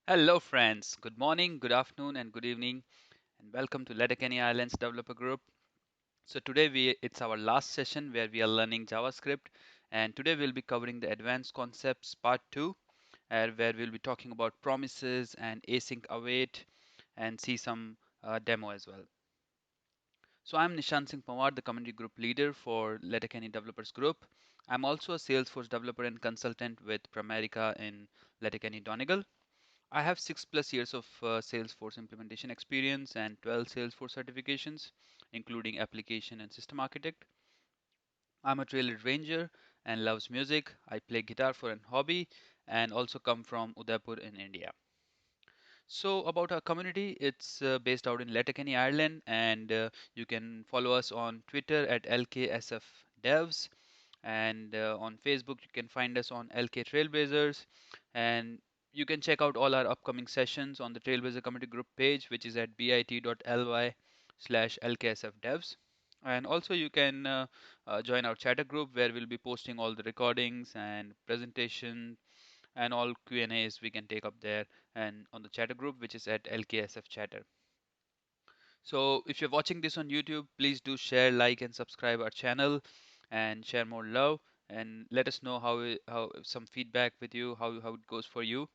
Hello, friends. Good morning, good afternoon, and good evening, and welcome to Letterkenny Islands Developer Group. So today it's our last session where we are learning JavaScript, and today we'll be covering the advanced concepts part two, where we'll be talking about promises and async await, and see some demo as well. So I'm Nishant Singh Pawar, the community group leader for Letterkenny Developers Group. I'm also a Salesforce developer and consultant with Pramerica in Letterkenny Donegal. I have 6+ years of Salesforce implementation experience and 12 Salesforce certifications, including application and system architect. I'm a trail ranger and loves music. I play guitar for an hobby and also come from Udaipur in India. So about our community, it's based out in Letterkenny, Ireland, and you can follow us on Twitter at LKSFDevs, and on Facebook you can find us on LK Trailblazers, and you can check out all our upcoming sessions on the Trailblazer community group page, which is at bit.ly/LKSFDevs. And also you can join our chatter group where we'll be posting all the recordings and presentation and all Q&As we can take up there and on the chatter group, which is at LKSF Chatter. So if you're watching this on YouTube, please do share, like, and subscribe our channel and share more love and let us know how some feedback with you, how it goes for you,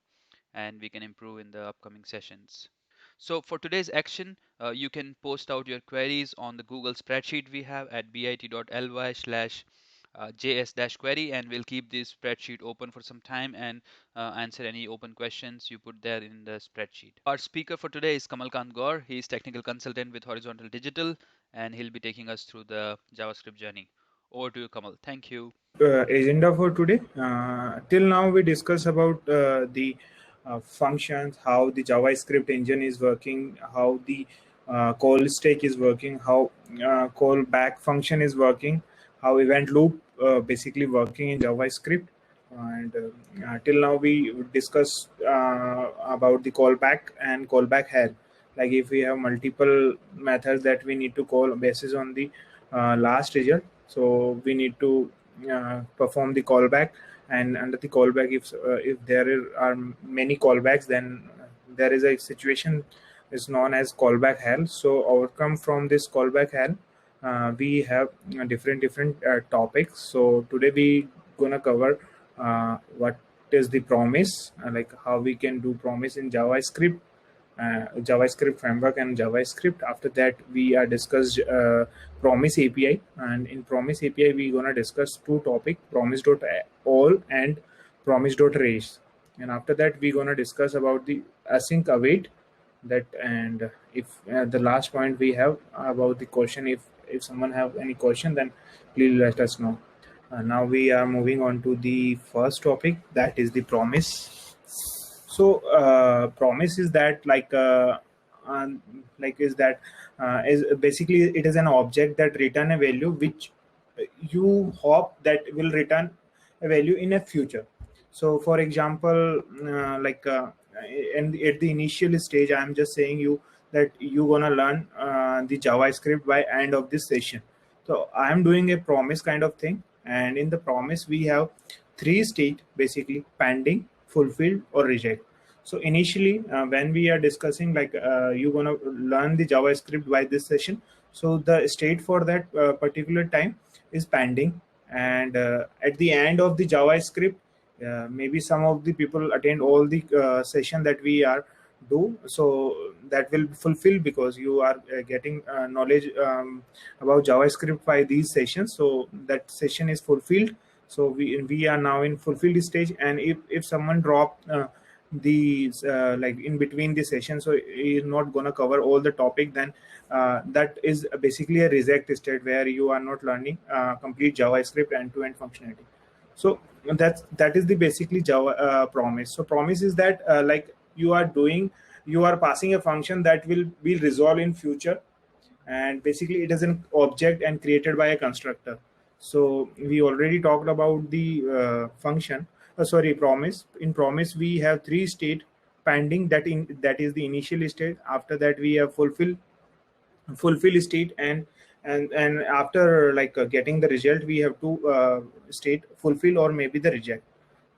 and we can improve in the upcoming sessions. So for today's action, you can post out your queries on the Google spreadsheet we have at bit.ly/js-query, and we'll keep this spreadsheet open for some time and answer any open questions you put there in the spreadsheet. Our speaker for today is Kamalkant Gaur. He is technical consultant with Horizontal Digital, and he'll be taking us through the JavaScript journey. Over to you, Kamal. Thank you. Agenda for today. Till now, we discussed about the functions, how the JavaScript engine is working, how the call stack is working, how callback function is working, how event loop basically working in JavaScript. And till now, we discussed about the callback and callback here. Like if we have multiple methods that we need to call basis on the last result, so we need to perform the callback, and under the callback, if are many callbacks, then there is a situation is known as callback hell. So outcome from this callback hell, we have different topics. So today we gonna cover what is the promise, like how we can do promise in JavaScript framework and JavaScript. After that, we are discussed Promise API, and in Promise API, we gonna discuss two topic: Promise.all and Promise.raise. And after that, we gonna discuss about the async await. That, and if the last point we have about the question, if someone have any question, then please let us know. Now we are moving on to the first topic, that is the promise. So promise is that is that is basically it is an object that return a value which you hope that will return a value in a future. So for example, at the initial stage, I'm just saying you that you gonna learn the JavaScript by end of this session. So I'm doing a promise kind of thing, and in the promise we have three state, basically: pending, fulfilled, or reject. So initially, when we are discussing you're gonna learn the JavaScript by this session, so the state for that particular time is pending. And at the end of the JavaScript, maybe some of the people attend all the session that we are do, so that will fulfill because you are getting knowledge about JavaScript by these sessions, so that session is fulfilled. So we are now in fulfilled stage. And if someone drop the like in between the session, so he is not gonna cover all the topic, then that is basically a reject state where you are not learning complete JavaScript end-to-end functionality. So that is the basically Java promise. So promise is that you are passing a function that will be resolved in future, and basically it is an object and created by a constructor. So we already talked about the function, sorry, promise. In promise we have three state: pending, that is the initial state. After that we have fulfill state, and after getting the result, we have to state fulfill or maybe the reject.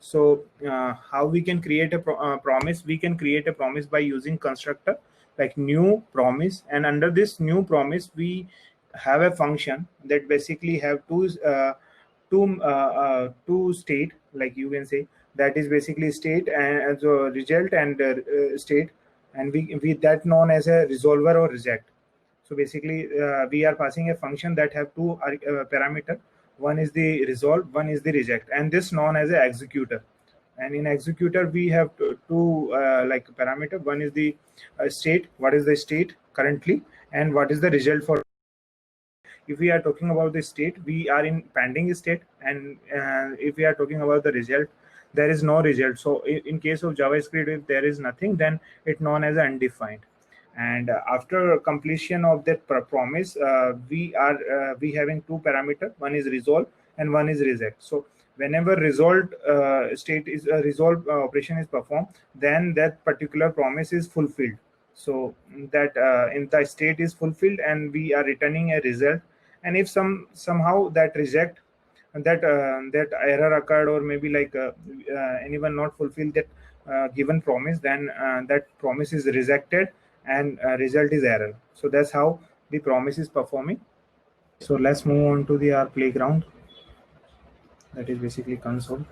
So how we can create a promise? We can create a promise by using constructor like new promise, and under this new promise we have a function that basically have two state, like you can say, that is basically state and so result and state, and we that known as a resolver or reject. So basically we are passing a function that have two parameter. One is the resolve, one is the reject, and this known as a executor. And in executor we have two like parameter. One is the state, what is the state currently, and what is the result for. If we are talking about the state, we are in pending state, and if we are talking about the result, there is no result. So in case of JavaScript, if there is nothing, then it known as undefined. And after completion of that promise, we having two parameter. One is resolve and one is reject. So whenever result state is resolve operation is performed, then that particular promise is fulfilled. So that in the state is fulfilled and we are returning a result. And if somehow that reject, that error occurred, or maybe like anyone not fulfill that given promise, then that promise is rejected and result is error. So that's how the promise is performing. So let's move on to the our playground, that is basically console.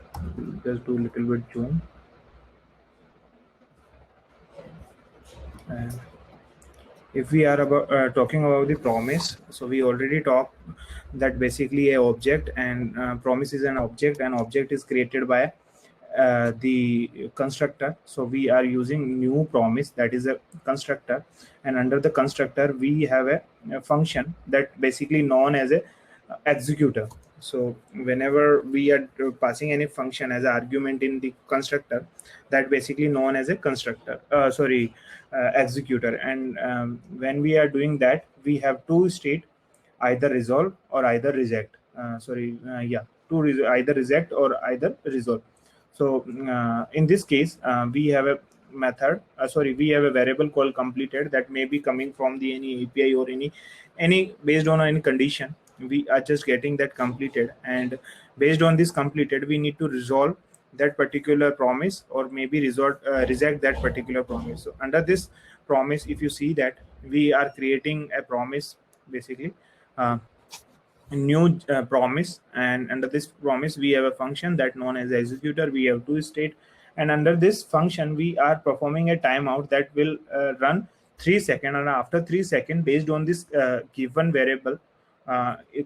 Just do a little bit zoom. And if we are about talking about the promise, so we already talked that basically a object, and promise is an object, and object is created by the constructor. So we are using new promise, that is a constructor, and under the constructor we have a function that basically known as a executor. So whenever we are passing any function as an argument in the constructor, that basically known as a constructor executor. And when we are doing that, we have two state, either resolve or either reject. Either reject or either resolve. So in this case, we have a we have a variable called completed that may be coming from the any API or any based on any condition. We are just getting that completed, and based on this completed, we need to resolve that particular promise, or maybe reject that particular promise. So under this promise, if you see that we are creating a promise, basically uh, new promise, and under this promise we have a function that known as executor. We have two state, and under this function we are performing a timeout that will run 3 seconds, and after 3 seconds, based on this given variable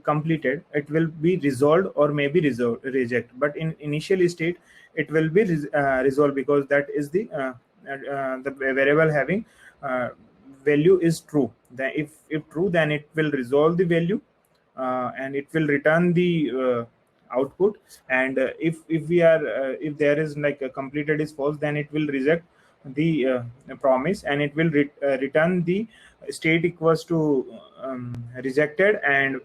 completed, it will be resolved or maybe reject. But in initial state it will be resolved, because that is the variable having value is true. Then if true, then it will resolve the value, and it will return the output. And if we are if there is like a completed is false, then it will reject the promise, and it will return the state equals to rejected, and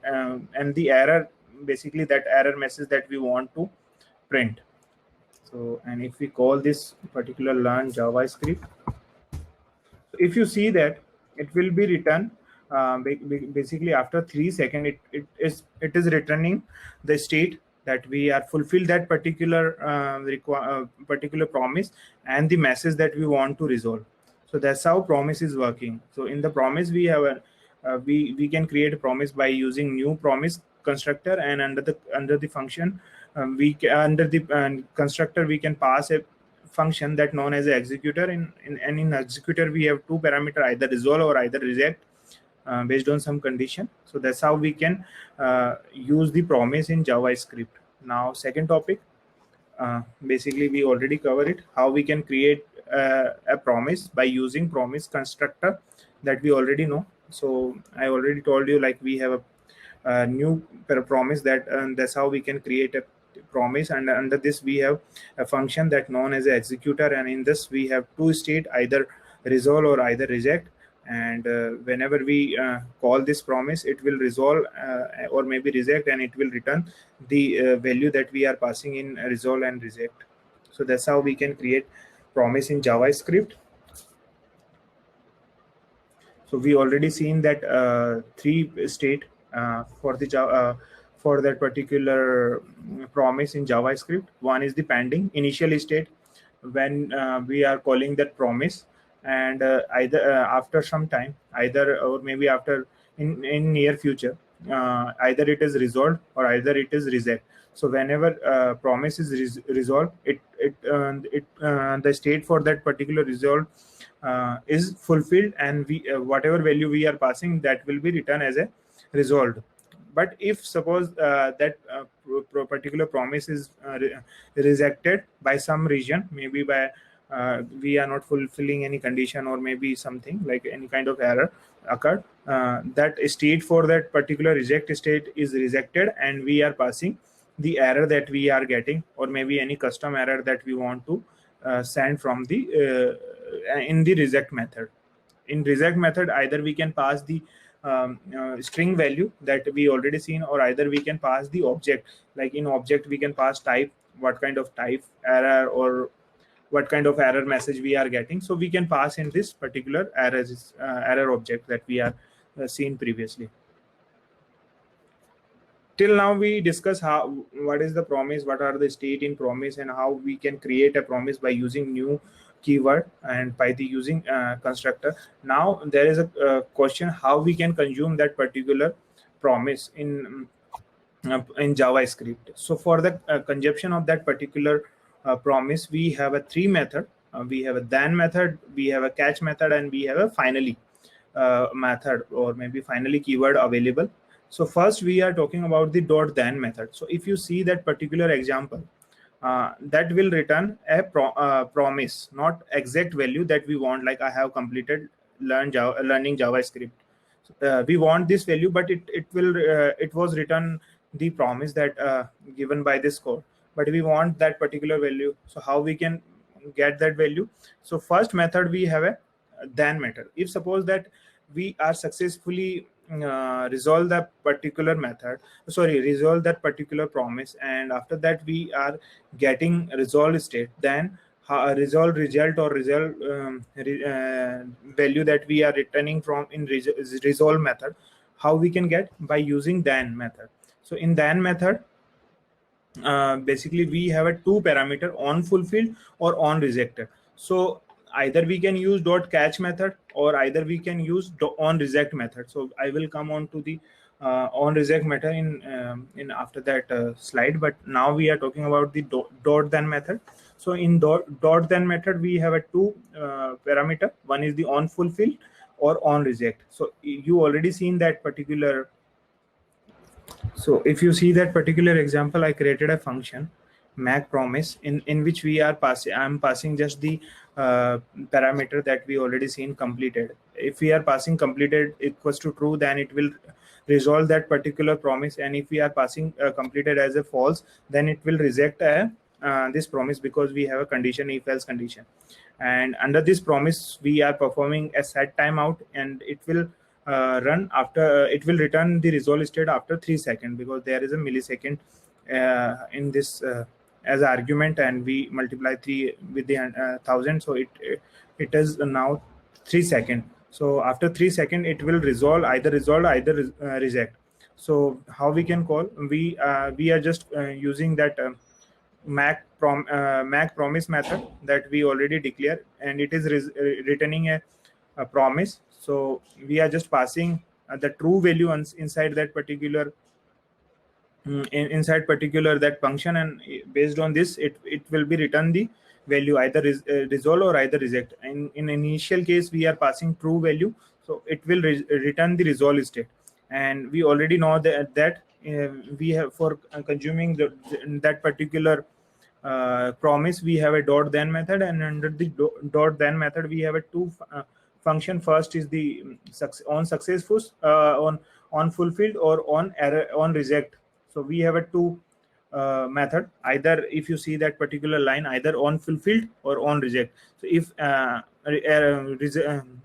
the error, basically that error message that we want to print. So, and if we call this particular learn JavaScript, if you see that it will be returned basically after 3 seconds, it is returning the state that we are fulfilled that particular particular promise, and the message that we want to resolve. So that's how promise is working. So in the promise we have a we can create a promise by using new promise constructor, and under the function under the constructor we can pass a function that known as a executor. In executor we have two parameter, either resolve or either reject, based on some condition. So that's how we can use the promise in JavaScript. Now second topic, basically we already covered it, how we can create a promise by using promise constructor, that we already know. So I already told you, like we have a new promise, that that's how we can create a promise. And under this we have a function that known as a executor, and in this we have two state, either resolve or either reject. And whenever we call this promise, it will resolve or maybe reject, and it will return the value that we are passing in resolve and reject. So that's how we can create promise in JavaScript. So we already seen that three state for the for that particular promise in JavaScript. One is the pending initial state when we are calling that promise, and either after some time, either or maybe after in near future, either it is resolved or either it is reject. So whenever promise is resolved, it the state for that particular resolve is fulfilled, and we whatever value we are passing, that will be written as a resolved. But if suppose that particular promise is rejected by some region, maybe by we are not fulfilling any condition, or maybe something like any kind of error occurred, that state for that particular reject state is rejected, and we are passing the error that we are getting, or maybe any custom error that we want to send from the in the reject method. In reject method, either we can pass the string value that we already seen, or either we can pass the object. Like in object we can pass type, what kind of type error or what kind of error message we are getting. So we can pass in this particular error object that we are seen previously. Till now we discuss how, what is the promise, what are the state in promise, and how we can create a promise by using new keyword and by the using constructor. Now there is a question how we can consume that particular promise in JavaScript. So for the consumption of that particular promise, we have a three method. We have a then method, we have a catch method, and we have a finally method, or maybe finally keyword available. So first we are talking about the dot then method. So if you see that particular example, that will return a promise, not exact value that we want. Like I have completed learning JavaScript. We want this value, but it was written the promise that given by this code, but we want that particular value. So how we can get that value? So first method we have a then method. If suppose that we are successfully resolve that particular resolve that particular promise, and after that we are getting resolve state, then resolve result or resolve value that we are returning from in resolve method, how we can get? By using then method. So in then method, basically we have a two parameter, on fulfilled or on rejected. So either we can use dot catch method, or either we can use on reject method. So I will come on to the on reject method in after that slide, but now we are talking about the dot then method. So in dot then method we have a two parameter. One is the on fulfilled or on reject. So you already seen that particular. So if you see that particular example, I created a function make promise in which we are passing, I'm passing just the parameter that we already seen completed. If we are passing completed equals to true, then it will resolve that particular promise, and if we are passing completed as a false, then it will reject this promise, because we have a condition, if else condition. And under this promise we are performing a set timeout, and it will run after it will return the resolve state after 3 seconds, because there is a millisecond in this as argument, and we multiply 3 with the 1000, so it is now 3 seconds. So after 3 seconds it will resolve either reject. So how we can call? We are just using that make promise method that we already declared, and it is returning a promise. So we are just passing the true value inside that particular inside particular that function, and based on this it will be return the value, either resolve or either reject. In initial case we are passing true value, so it will return the resolve state. And we already know that we have, for consuming that particular promise, we have a dot then method, and under the dot then method we have a two function. First is the on successful, on fulfilled, or on error, on reject. So we have a two method. Either, if you see that particular line, either on fulfilled or on reject. So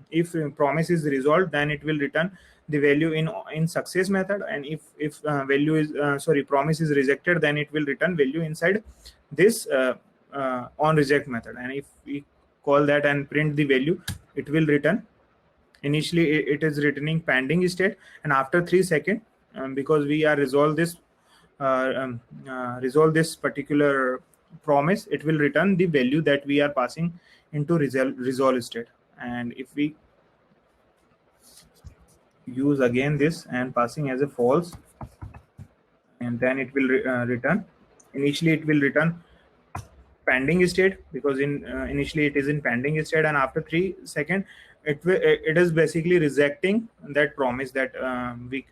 if promise is resolved, then it will return the value in success method, and if value is promise is rejected, then it will return value inside this on reject method. And if we call that and print the value, it will return. Initially it is returning pending state, and after 3 seconds, because we are resolve this resolve this particular promise, it will return the value that we are passing into resolve state. And if we use again this and passing as a false, and then it will return, initially it will return pending state, because in initially it is in pending state, and after 3 seconds it is basically rejecting that promise that we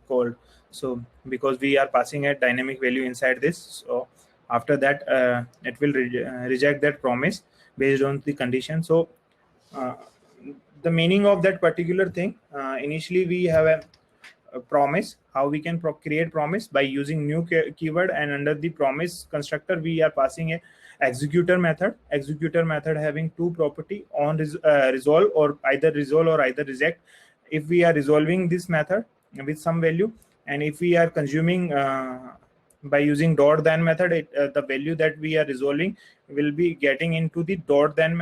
called. So because we are passing a dynamic value inside this, so after that it will reject that promise based on the condition. So uh, the meaning of that particular thing, initially we have a promise. How we can create promise? By using new keyword, and under the promise constructor we are passing a executor method having two property: on resolve, or either resolve or either reject. If we are resolving this method with some value, and if we are consuming by using dot then method, the value that we are resolving will be getting into the dot then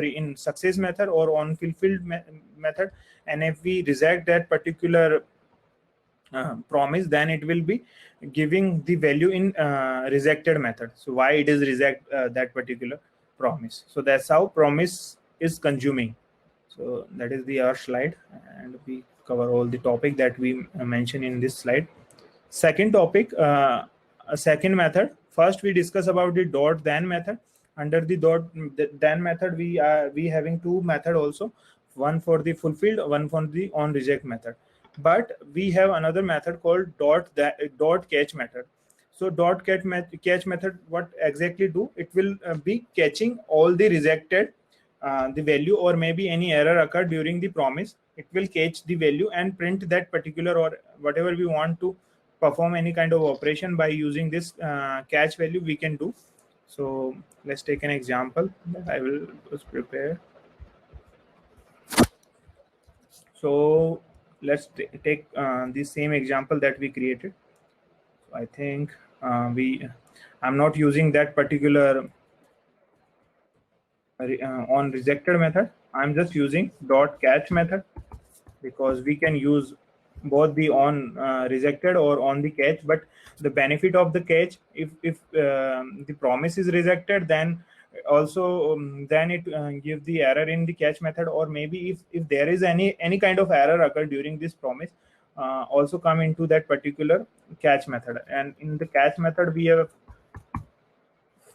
in success method or on fulfilled method. And if we reject that particular promise, then it will be giving the value in rejected method. So why it is reject that particular promise? So that's how promise is consuming. So that is the our slide, and we cover all the topic that we mentioned in this slide. Second topic, a second method. First we discuss about the dot then method. Under the dot then method, we having two method also, one for the fulfilled, one for the on reject method. But we have another method called dot catch method. So catch method, what exactly do? It will be catching all the rejected the value, or maybe any error occurred during the promise. It will catch the value and print that particular, or whatever we want to perform any kind of operation by using this catch value we can do. So let's take an example that I will just prepare. So let's take the same example that we created. So I think I'm not using that particular on rejected method. I'm just using dot catch method, because we can use both the on rejected or on the catch. But the benefit of the catch, if the promise is rejected, then also then it give the error in the catch method, or maybe if there is any kind of error occur during this promise, also come into that particular catch method. And in the catch method we have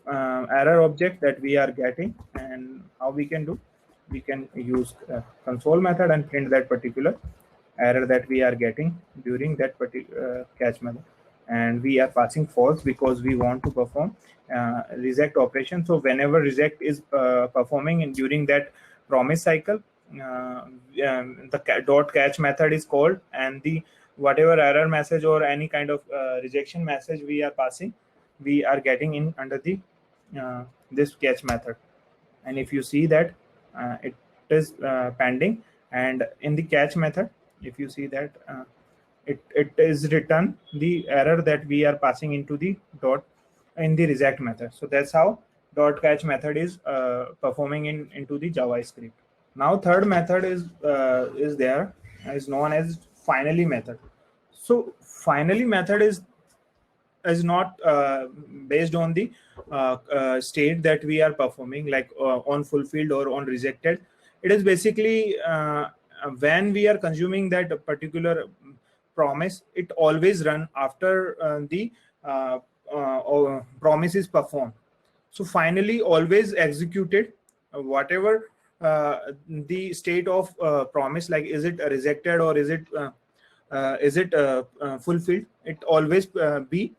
error object that we are getting. And how we can do? We can use console method and print that particular error that we are getting during that particular catch method. And we are passing false because we want to perform reject operation. So whenever reject is performing during that promise cycle, the dot catch method is called, and the whatever error message or any kind of rejection message we are passing, we are getting in under the this catch method. And if you see that it is pending, and in the catch method, if you see that it is return the error that we are passing into the dot in the reject method. So that's how dot catch method is performing into the JavaScript. Now third method is there, is known as finally method. So finally method is not based on the state that we are performing, like on fulfilled or on rejected. It is basically when we are consuming that particular promise, it always run after the promise is performed. So finally always executed whatever the state of promise, like is it rejected or is it fulfilled, it always be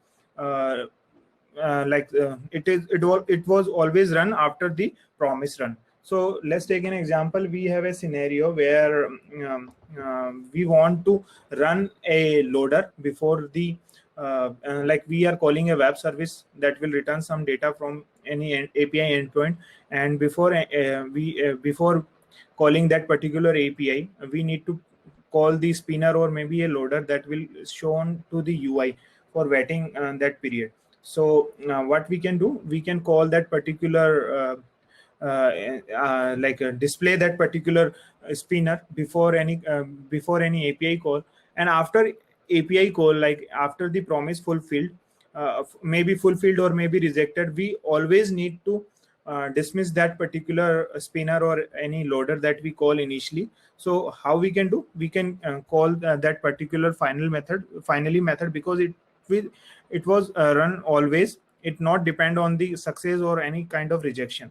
it was always run after the promise run. So let's take an example. We have a scenario where we want to run a loader before the like we are calling a web service that will return some data from any API endpoint. And before calling that particular API, we need to call the spinner or maybe a loader that will shown to the UI for waiting that period. So what we can do, we can call that particular display that particular spinner before any API call. And after API call, like after the promise fulfilled, maybe fulfilled or maybe rejected, we always need to dismiss that particular spinner or any loader that we call initially. So how we can do, we can call that particular finally method, because it was run always, it not depend on the success or any kind of rejection.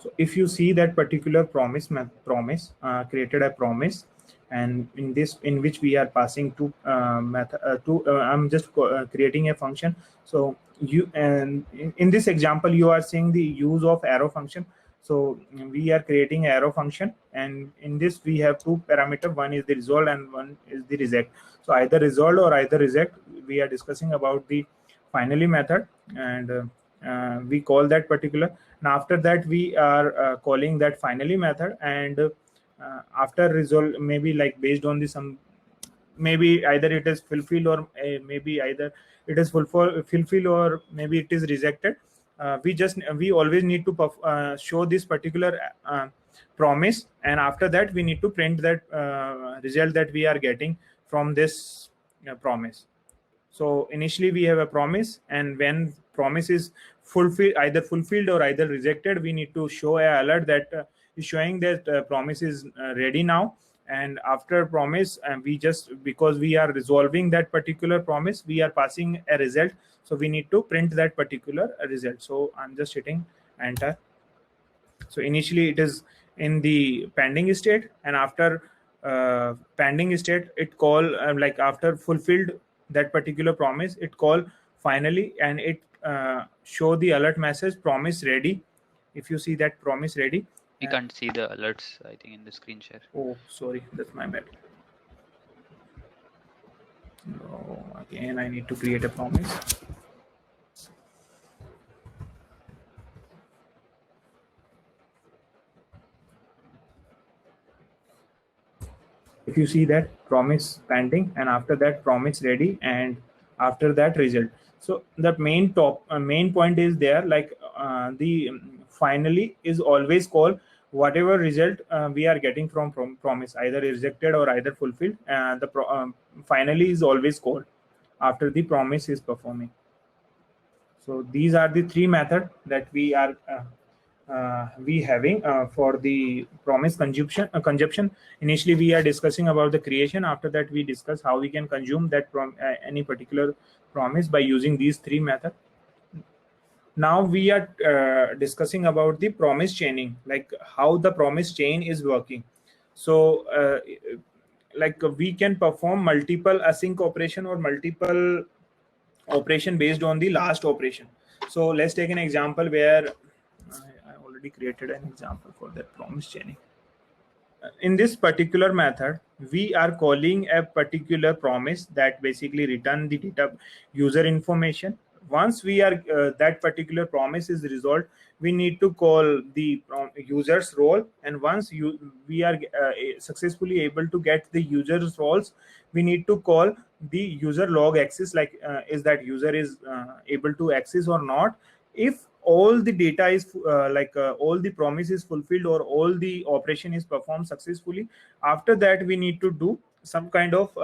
So if you see that particular created a promise, and in which we are passing two method I'm just creating a function. So you, and in this example you are seeing the use of arrow function. So we are creating arrow function, and in this we have two parameter, one is the result and one is the reject. So either result or either reject, we are discussing about the finally method, and we call that particular. And after that we are calling that finally method, and after result, maybe like based on the some, maybe either it is fulfilled or maybe either it is fulfilled or maybe it is rejected. We always need to show this particular promise, and after that we need to print that result that we are getting from this promise. So initially we have a promise, and when promise is either fulfilled or either rejected, we need to show a alert that is showing that promise is ready now. And after promise, we just, because we are resolving that particular promise, we are passing a result, so we need to print that particular result. So I'm just hitting enter. So initially it is in the pending state, and after pending state it call like after fulfilled that particular promise, it call finally, and it show the alert message promise ready. If you see that promise ready, We can't see the alerts, I think, in the screen share. oh sorry, that's my bad. Oh, again I need to create a promise. If you see that promise pending, and after that promise ready, and after that result. So the main point is there, like the finally is always called whatever result we are getting from promise, either rejected or either fulfilled. Finally is always called after the promise is performing. So these are the three methods that we having for the promise consumption. Initially we are discussing about the creation, after that we discuss how we can consume that any particular promise by using these three methods. Now we are discussing about the promise chaining, like how the promise chain is working. So like we can perform multiple async operation or multiple operation based on the last operation. So let's take an example where I already created an example for that promise chaining. In this particular method, we are calling a particular promise that basically return the data user information. Once we are that particular promise is resolved, we need to call the user's role, and once we are successfully able to get the user's roles, we need to call the user log access, like is that user is able to access or not. If all the data is all the promise is fulfilled or all the operation is performed successfully, after that we need to do some kind of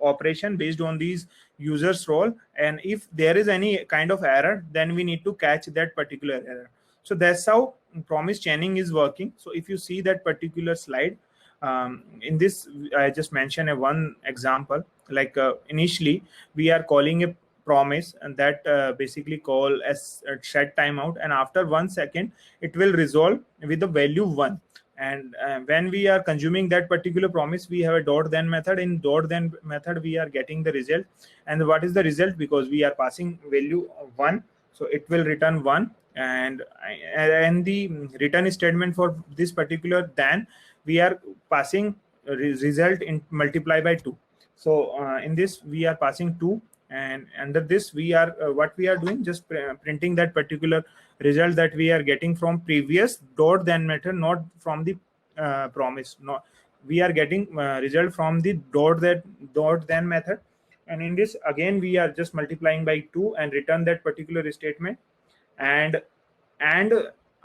operation based on these users role, and if there is any kind of error, then we need to catch that particular error. So that's how promise chaining is working. So if you see that particular slide, in this I just mentioned a one example, like initially we are calling a promise, and that basically call as set timeout, and after 1 second it will resolve with the value 1. And when we are consuming that particular promise, we have a dot then method. In dot then method we are getting the result, and what is the result? Because we are passing value 1, so it will return 1. And the return statement for this particular then, we are passing result in multiply by 2. So in this we are passing 2, and under this we are what we are doing, just printing that particular result that we are getting from previous dot then method, not from the promise. No, we are getting result from the dot then method, and in this again we are just multiplying by 2 and return that particular statement, and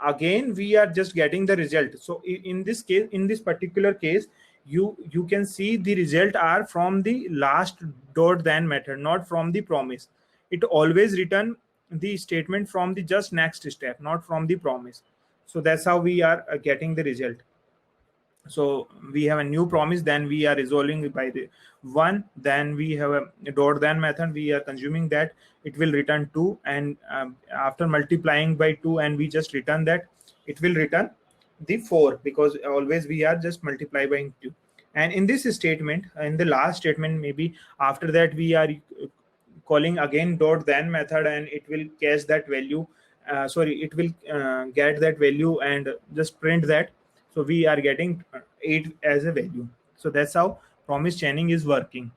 again we are just getting the result. So in this case, in this particular case, you can see the result are from the last dot then method, not from the promise. it always return the statement from the just next step, not from the promise. So that's how we are getting the result. So we have a new promise, then we are resolving it by the one, then we have a dot then method, we are consuming that, it will return two, and after multiplying by two and we just return that, it will return the four, because always we are just multiply by two. And in this statement, in the last statement, maybe after that we are calling again dot then method, and it will catch that value, sorry, it will get that value and just print that. So we are getting 8 as a value. So that's how promise chaining is working.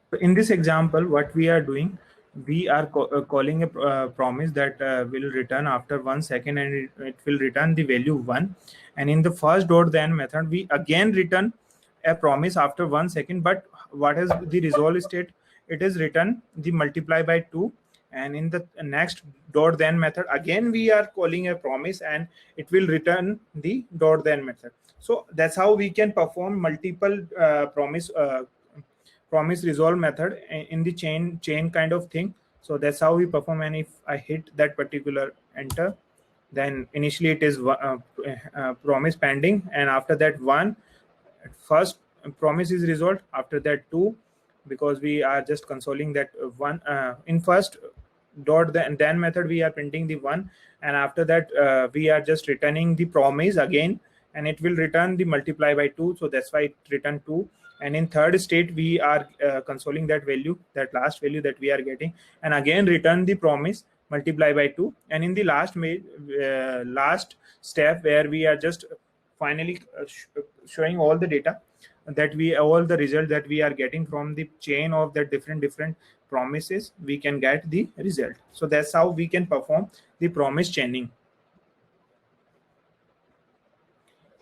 So in this example, what we are doing, we are calling a promise that will return after 1 second, and it will return the value 1. And in the first dot then method, we again return a promise after 1 second, but what is the resolve state? It is written the multiply by 2. And in the next dot then method, again we are calling a promise, and it will return the dot then method. So that's how we can perform multiple promise resolve method in the chain kind of thing. So that's how we perform. And if I hit that particular enter, then initially it is promise pending, and after that one, first promise is resolved, after that two, because we are just consoling that one in first dot then method, we are printing the one, and after that we are just returning the promise again, and it will return the multiply by 2. So that's why it returned 2. And in third state, we are consoling that value, that last value that we are getting, and again return the promise multiply by 2. And in the last step, where we are just finally showing all the data, that we all the result that we are getting from the chain of the different promises, we can get the result. So that's how we can perform the promise chaining.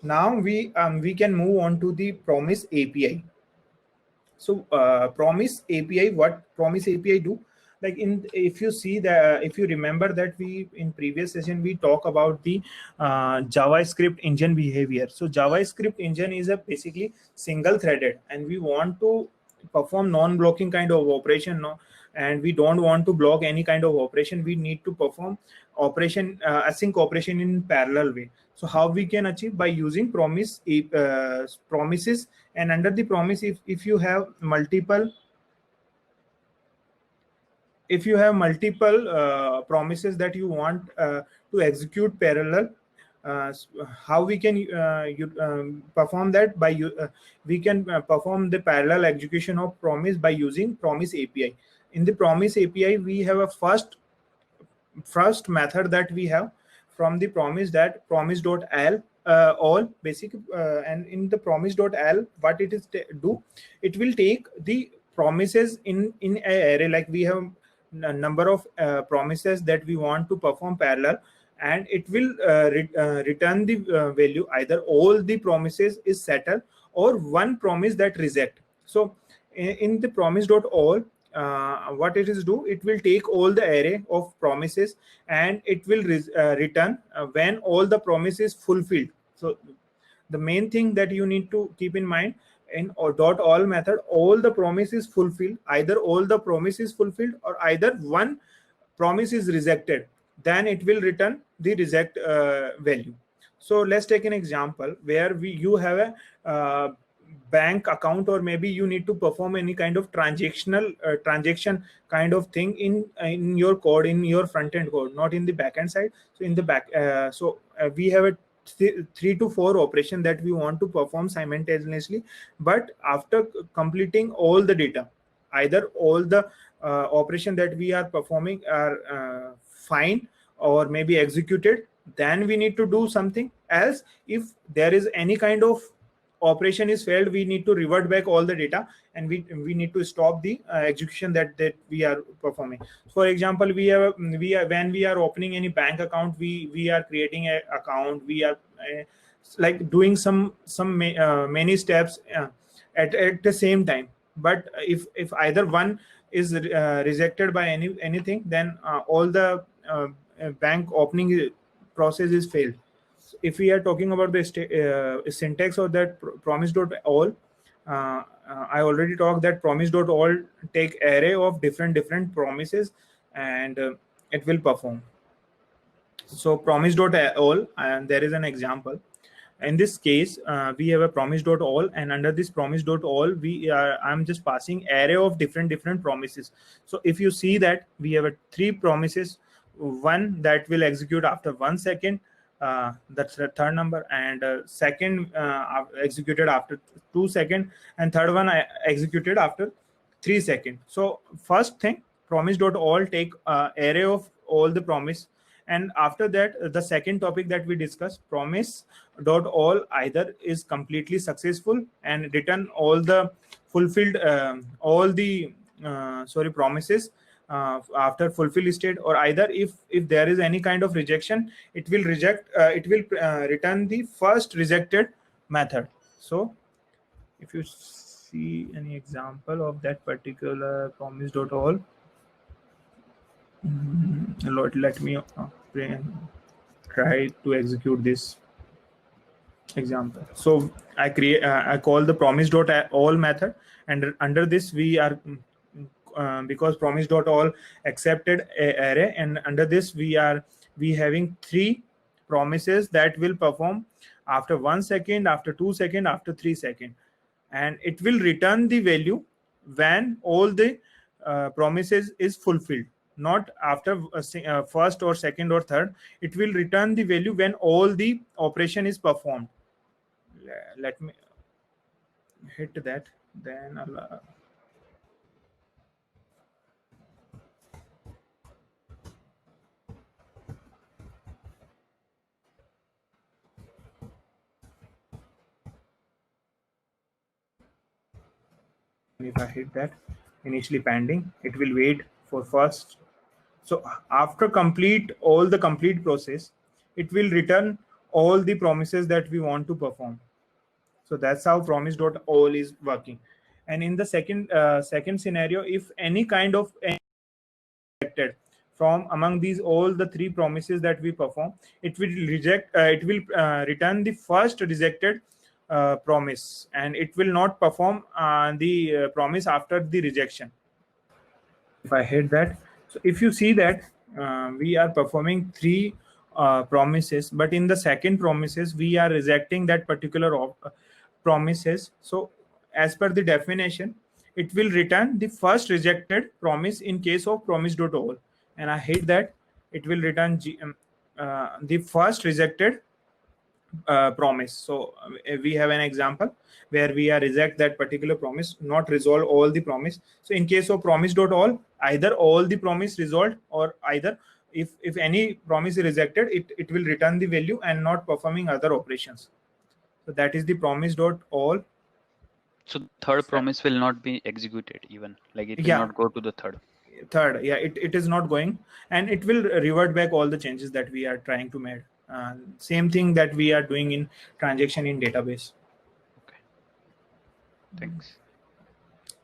Now we can move on to the promise API. So promise API, what promise API do? Like if you see that, if you remember that we in previous session we talk about the JavaScript engine behavior. So JavaScript engine is a basically single threaded, and we want to perform non-blocking kind of operation, no, and we don't want to block any kind of operation. We need to perform operation async operation in parallel way. So how we can achieve? By using promises. And under the promise, if you have multiple promises that you want to execute parallel, how we can perform that? We can perform the parallel execution of promise by using promise API. In the promise API, we have a first method that we have from the promise, that promise.al all basic, and in the promise.al, what it is do, it will take the promises in a array. Like we have a number of promises that we want to perform parallel, and it will return the value, either all the promises is settled or one promise that reject. So in the promise.all, what it is do, it will take all the array of promises, and it will return when all the promises fulfilled. So the main thing that you need to keep in mind, in dot all method, all the promises fulfilled, either all the promises fulfilled or either one promise is rejected, then it will return the reject value. So let's take an example where you have a bank account, or maybe you need to perform any kind of transaction kind of thing in your code, in your front end code, not in the back end side. So in the back, we have a 3 to 4 operation that we want to perform simultaneously, but after completing all the data, either all the operation that we are performing are fine or maybe executed, then we need to do something else. If there is any kind of operation is failed, we need to revert back all the data, and we need to stop the execution that we are performing. For example, we are when we are opening any bank account, we are creating an account, we are like doing some many steps at the same time. But if either one is rejected by anything, then all the bank opening process is failed. If we are talking about the syntax of that promise.all, I already talked that promise.all take array of different promises, and it will perform. So promise.all, and there is an example. In this case, we have a promise.all, and under this promise.all, I'm just passing array of different promises. So if you see that we have three promises, one that will execute after 1 second, that's the third number, and second executed after 2 seconds, and third one executed after 3 seconds. So first thing, promise.all take array of all the promise, and after that the second topic that we discussed, promise.all either is completely successful and return all the fulfilled all the promises after fulfill state, or either if there is any kind of rejection, it will return the first rejected method. So if you see any example of that particular promise.all, Lord, let me try to execute this example. So I call the promise.all method, and under this we are because promise.all accepted a array, and under this we having three promises that will perform after 1 second, after 2 seconds, after 3 seconds, and it will return the value when all the promises is fulfilled, not after first or second or third. It will return the value when all the operation is performed. Let me hit that, then I'll, if I hit that initially pending, it will wait for first. So after complete all the complete process, it will return all the promises that we want to perform. So that's how promise.all is working. And in the second scenario, if any kind of rejected from among these all the three promises that we perform, it will return the first rejected promise, and it will not perform the promise after the rejection. If I hit that, so if you see that we are performing three promises, but in the second promises we are rejecting that particular promises. So as per the definition, it will return the first rejected promise in case of promise.all, and I hit that, it will return the first rejected promise. So we have an example where we are reject that particular promise, not resolve all the promise. So in case of promise.all, either all the promise resolved, or either if any promise is rejected, it will return the value and not performing other operations. So that is the promise.all. So the third promise will not be executed even, like it will Yeah. not go to the third. Yeah, it is not going, and it will revert back all the changes that we are trying to make. Same thing that we are doing in transaction in database. Okay, thanks.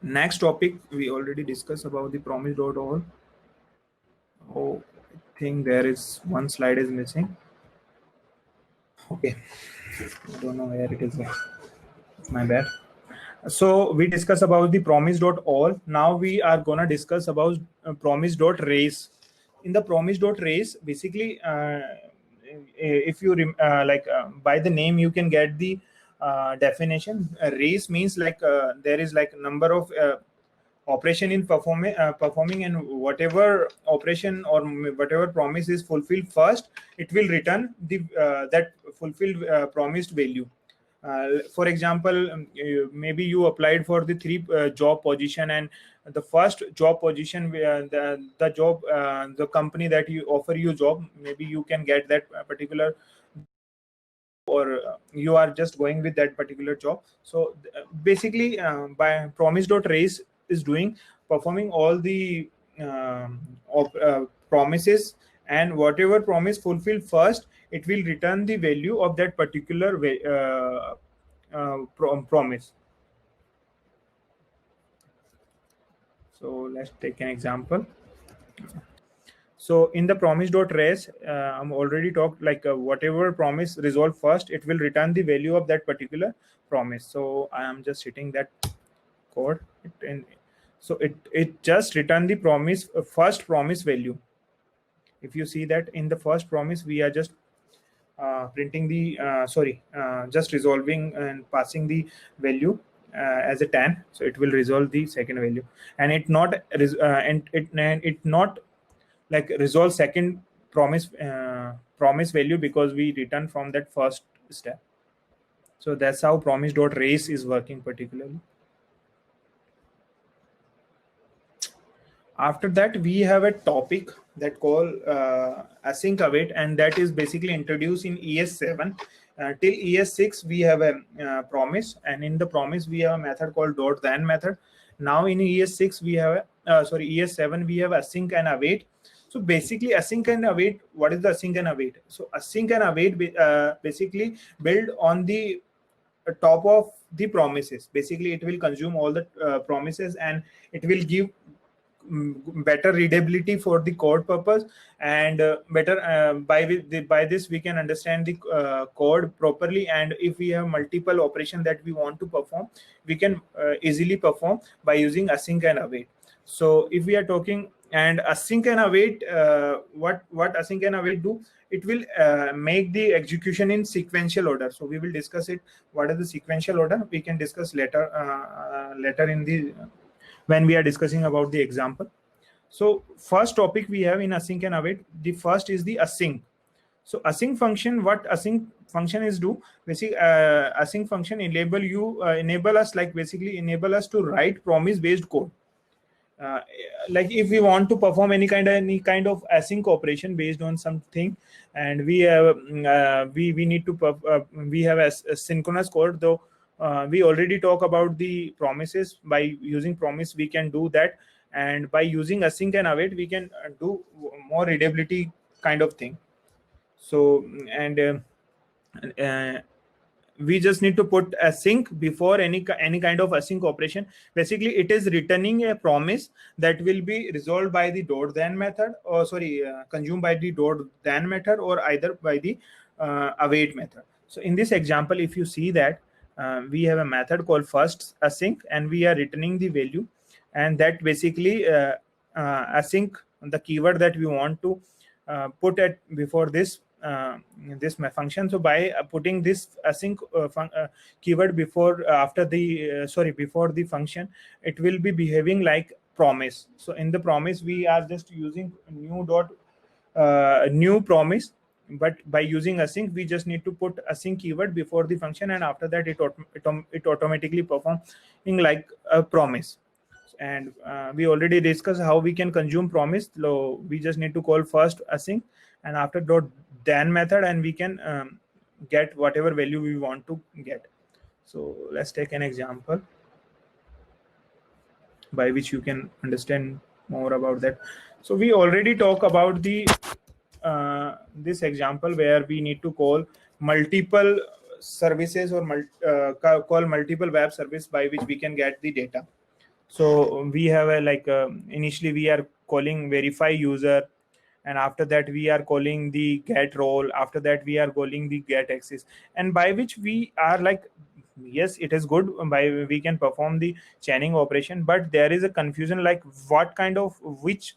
Next topic, we already discussed about the promise.all. Oh, I think there is one slide is missing. Okay, I don't know where it is. My bad. So we discuss about the promise.all. Now we are gonna discuss about promise.raise. In the promise.raise, basically, if you by the name, you can get the definition. Raise means like there is like number of operation in performing, and whatever operation or whatever promise is fulfilled first, it will return the that fulfilled promised value. For example, maybe you applied for the three job position, and the first job position, the job, the company that you offer you job, maybe you can get that particular, or you are just going with that particular job. So basically, by promise.raise is doing performing all the promises, and whatever promise fulfilled first, it will return the value of that particular promise. So let's take an example. So in the promise.raise, I'm already talked like whatever promise resolved first, it will return the value of that particular promise. So I am just hitting that code, and So it just return the promise, first promise value. If you see that in the first promise, we are just printing the just resolving and passing the value as a 10, so it will resolve the second value, and it not like resolve second promise value, because we return from that first step. So that's how promise dot race is working particularly. After that, we have a topic that call async await, and that is basically introduced in ES7. Till ES6 we have a promise, and in the promise we have a method called dot then method. Now in ES6 we have ES7 we have async and await. So basically async and await, what is the async and await? So async and await basically build on the top of the promises. Basically it will consume all the promises, and it will give better readability for the code purpose, and better by this we can understand the code properly. And if we have multiple operation that we want to perform, we can easily perform by using async and await. So if we are talking and async and await, what async and await do, it will make the execution in sequential order. So we will discuss it, what is the sequential order, we can discuss later in the when we are discussing about the example. So first topic we have in async and await, the first is the async. So async function, what async function is do, basically async function enable us to write promise based code. Like if we want to perform any kind of async operation based on something, and we have we need to we have a synchronous code, though we already talk about the promises. By using promise we can do that, and by using async and await we can do more readability kind of thing. So and we just need to put async before any kind of async operation. Basically it is returning a promise that will be resolved by the dot then method, or consumed by the dot then method, or either by the await method. So in this example, if you see that we have a method called first async, and we are returning the value, and that basically async, the keyword that we want to put at before this function. So by putting this async keyword before before the function, it will be behaving like promise. So in the promise we are just using new promise, but by using async we just need to put async keyword before the function, and after that it automatically performing like a promise. And we already discussed how we can consume promise. So we just need to call first async, and after dot then method, and we can get whatever value we want to get. So let's take an example by which you can understand more about that. So we already talk about the this example where we need to call multiple services, or call multiple web service by which we can get the data. So we have initially we are calling verify user, and after that we are calling the get role, after that we are calling the get access, and by which we are like, yes, it is good, by we can perform the chaining operation, but there is a confusion like what kind of which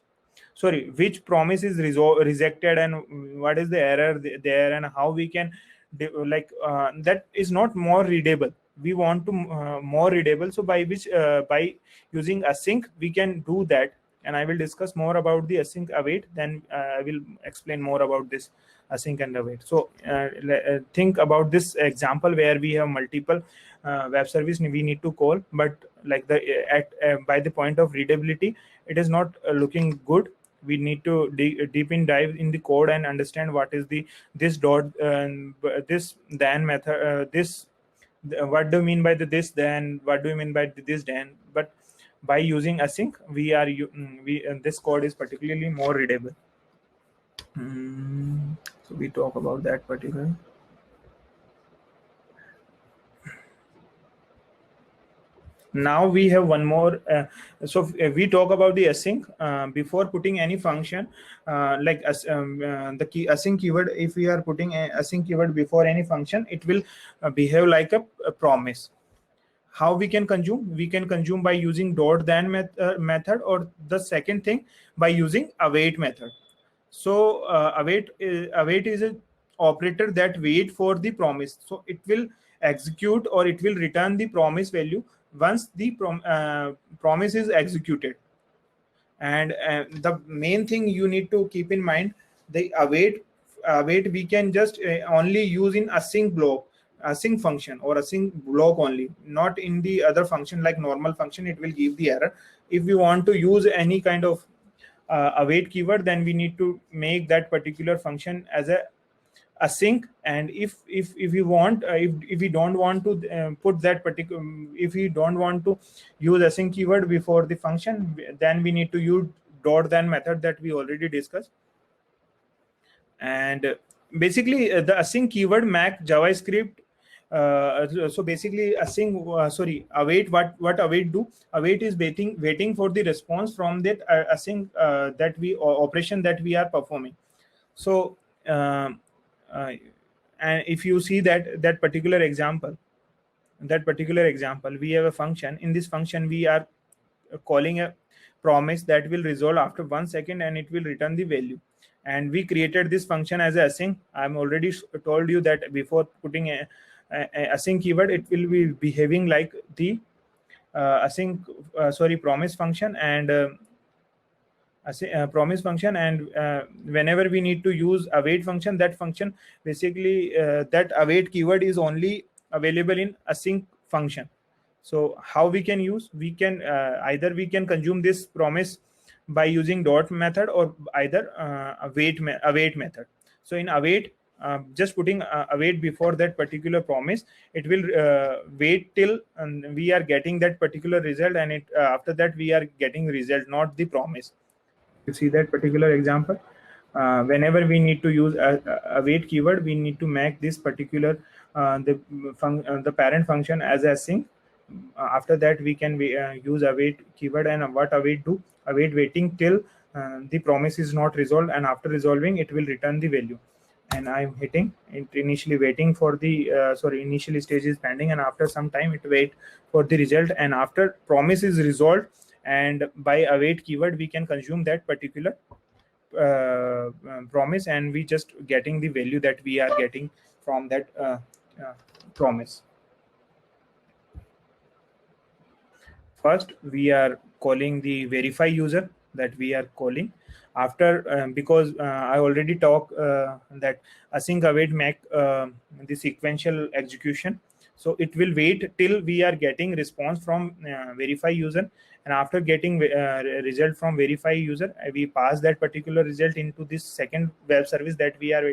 promise is rejected, and what is the error there, and how we can that is not more readable. We want to more readable, so by which by using async we can do that, and I will discuss more about the async await, then I will explain more about this async and await. So think about this example where we have multiple web service we need to call, but like by the point of readability it is not looking good. We need to dive in the code and understand what is this dot this then method what do you mean by this then, what do you mean by this then. But by using async this code is particularly more readable. So we talk about that particularly. Now we have one more. So we talk about the async before putting any function, the key async keyword. If we are putting a async keyword before any function, it will behave like a promise. how we can consume? We can consume by using dot then method, or the second thing, by using await method. So await is a operator that wait for the promise, so it will execute or it will return the promise value once the promise is executed. And the main thing you need to keep in mind, the await we can just only use in async block, async function or async block only, not in the other function like normal function. It will give the error. If we want to use any kind of await keyword, then we need to make that particular function as a async. And if we want, if we don't want to put that particular, if we don't want to use async keyword before the function, then we need to use dot then method that we already discussed. And basically the async keyword make javascript. So basically async sorry await, what await do, await is waiting for the response from that async that we operation that we are performing. So um, uh, and if you see that particular example, we have a function. In this function we are calling a promise that will resolve after 1 second, and it will return the value. And we created this function as a async. I'm already told you that before putting a async keyword, it will be behaving like the async sorry promise function. And promise function. And whenever we need to use await function, that function basically that await keyword is only available in async function. So how we can use, we can either we can consume this promise by using dot method, or either await method. So in await, just putting await before that particular promise, it will wait till we are getting that particular result, and it after that we are getting result, not the promise. You see that particular example. Whenever we need to use a await keyword, we need to make this particular the parent function as async. After that we can use await keyword. And what await do, await waiting till the promise is not resolved, and after resolving it will return the value. And I'm hitting it, initially waiting for the sorry initially stage is pending, and after some time it wait for the result, and after promise is resolved, and by await keyword we can consume that particular promise, and we just getting the value that we are getting from that promise. First we are calling the verify user that we are calling after because I already talked that async await make the sequential execution. So it will wait till we are getting response from verify user, and after getting result from verify user, we pass that particular result into this second web service that we are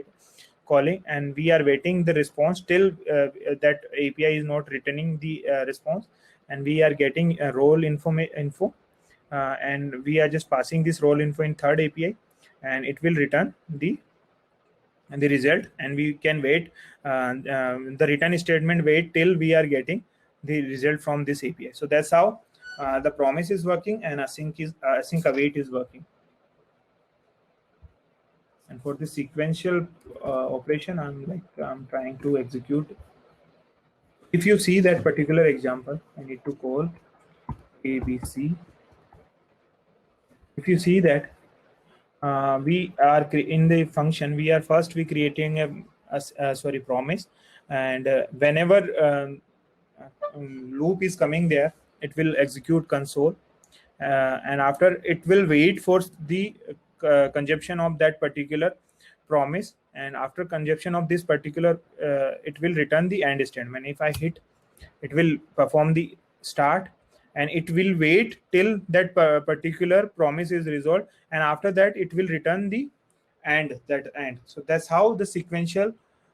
calling, and we are waiting the response till that API is not returning the response, and we are getting a role info, and we are just passing this role info in third API, and it will return the result. And we can wait the return statement wait till we are getting the result from this API. So that's how the promise is working, and async await is working. And for the sequential operation, I'm trying to execute. If you see that particular example, I need to call ABC. If you see that we are in the function, we are creating a sorry promise, and whenever loop is coming there, it will execute console, and after it will wait for the consumption of that particular promise, and after consumption of this particular it will return the end statement. If I hit, it will perform the start, and it will wait till that particular promise is resolved, and after that it will return the end, that end. So that's how the sequential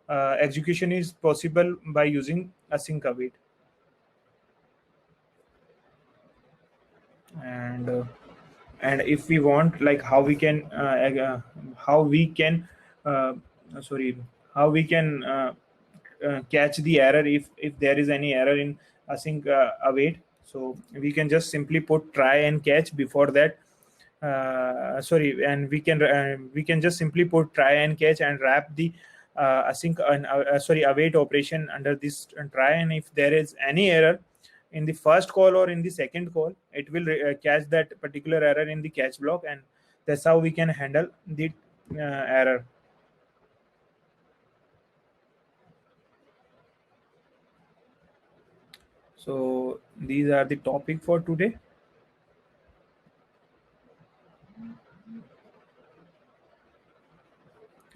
execution is possible by using async await. And if we want, like how we can sorry how we can catch the error, if there is any error in async await. So we can just simply put try and catch before that, sorry and we can just simply put try and catch and wrap the async sorry await operation under this try. And if there is any error in the first call or in the second call, it will catch that particular error in the catch block, and that's how we can handle the error. So these are the topic for today.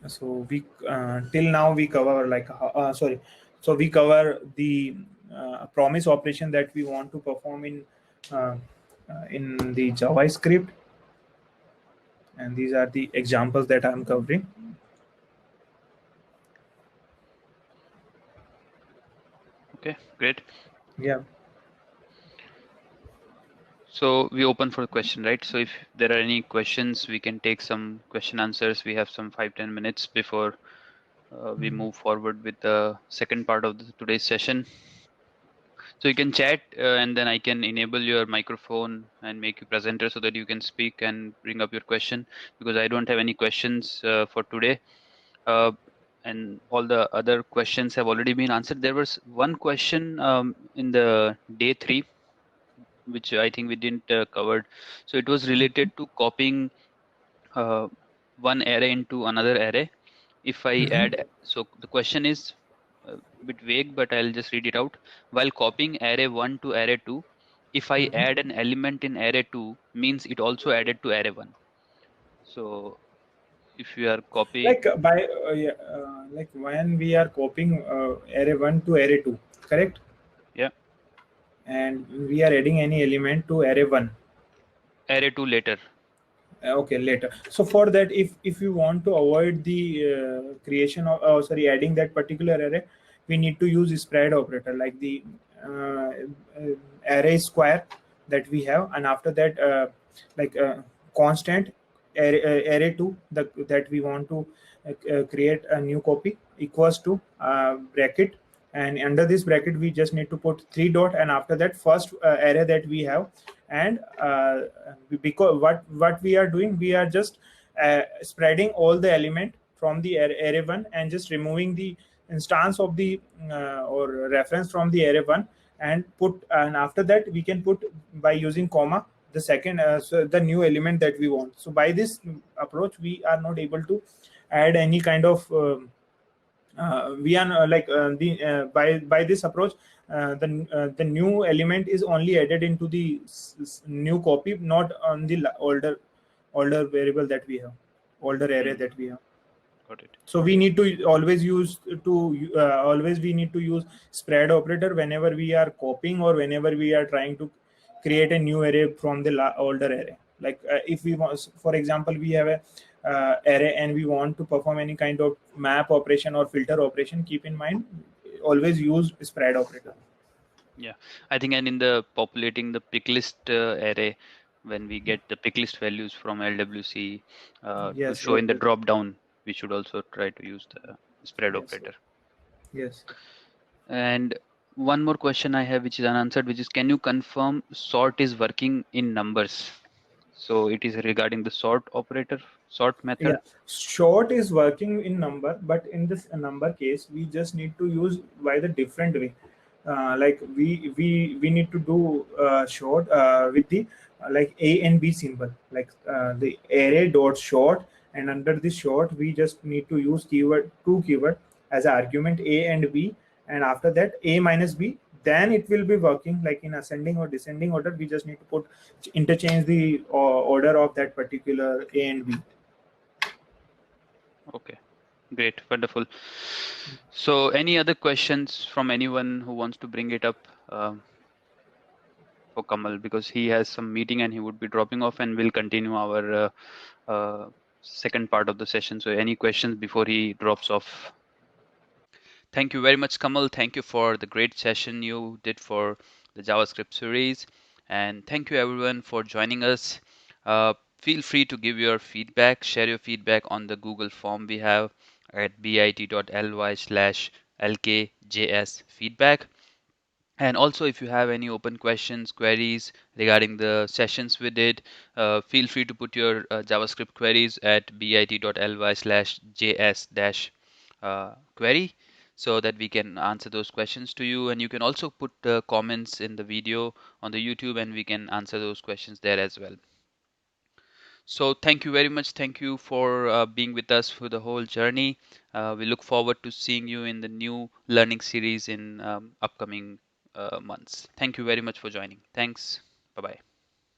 So we till now we cover like sorry, so we cover the promise operation that we want to perform uh, in the JavaScript, and these are the examples that I'm covering. Okay, great. Yeah. So we open for question, right? So if there are any questions, we can take some question answers. We have some 5-10 minutes before we move forward with the second part of today's session. So you can chat and then I can enable your microphone and make you presenter so that you can speak and bring up your question, because I don't have any questions for today. And all the other questions have already been answered. There was one question in the day 3, which I think we didn't covered. So it was related to copying uh, one array into another array. If I Mhm. add, so the question is a bit vague, but I'll just read it out. While copying array 1 to array 2, if I Mhm. add an element in array 2, means it also added to array 1. So if you are copying, Like by yeah, like when we are copying array 1 to array 2, correct, yeah, and we are adding any element to array 1. array 2 later. Okay, later. So for that, if you want to avoid the creation of sorry, adding that particular array, we need to use spread operator, like the uh, array square that we have, and after that like constant array 2 that we want to create a new copy equals to bracket, and under this bracket we just need to put three dot, and after that first array that we have, and because what we are doing, we are just spreading all the element from the array 1 and just removing the instance of the or reference from the array 1, and put, and after that we can put by using comma the second so the new element that we want. So by this approach we are not able to add any kind of we are like the by this approach the new element is only added into the new copy, not on the older variable that we have, older array Hmm, that we have. got it. So we need to always use to always we need to use spread operator whenever we are copying or whenever we are trying to create a new array from the older array. Like if we want, for example, we have a array and we want to perform any kind of map operation or filter operation, keep in mind always use spread operator. Yeah, I think, and in the populating the pick list array, when we get the pick list values from LWC to Yes, show yes, in the yes, drop down, we should also try to use the spread yes, operator. yes. And one more question I have, which is unanswered, which is, can you confirm sort is working in numbers? So it is regarding the sort operator, sort Yeah, method. short is working in number, but in this number case we just need to use by the different way. Like we need to do short with the like a and b symbol, like the array dot short, and under this short we just need to use keyword, two keyword as an argument, a and b, and after that a minus b, then it will be working like in ascending or descending order. We just need to put interchange the order of that particular a and b. Okay, great, wonderful. So any other questions from anyone who wants to bring it up for Kamal, because he has some meeting and he would be dropping off, and we'll continue our second part of the session. So any questions before he drops off? Thank you very much, Kamal. Thank you for the great session you did for the JavaScript series. And thank you everyone for joining us. Feel free to give your feedback, share your feedback on the Google form we have at bit.ly/lkjs feedback. And also, if you have any open questions, queries regarding the sessions we did, feel free to put your JavaScript queries at bit.ly/js-query. so that we can answer those questions to you. And you can also put comments in the video on the YouTube, and we can answer those questions there as well. So thank you very much. Thank you for being with us for the whole journey. We look forward to seeing you in the new learning series in upcoming months. Thank you very much for joining. Thanks. Bye bye.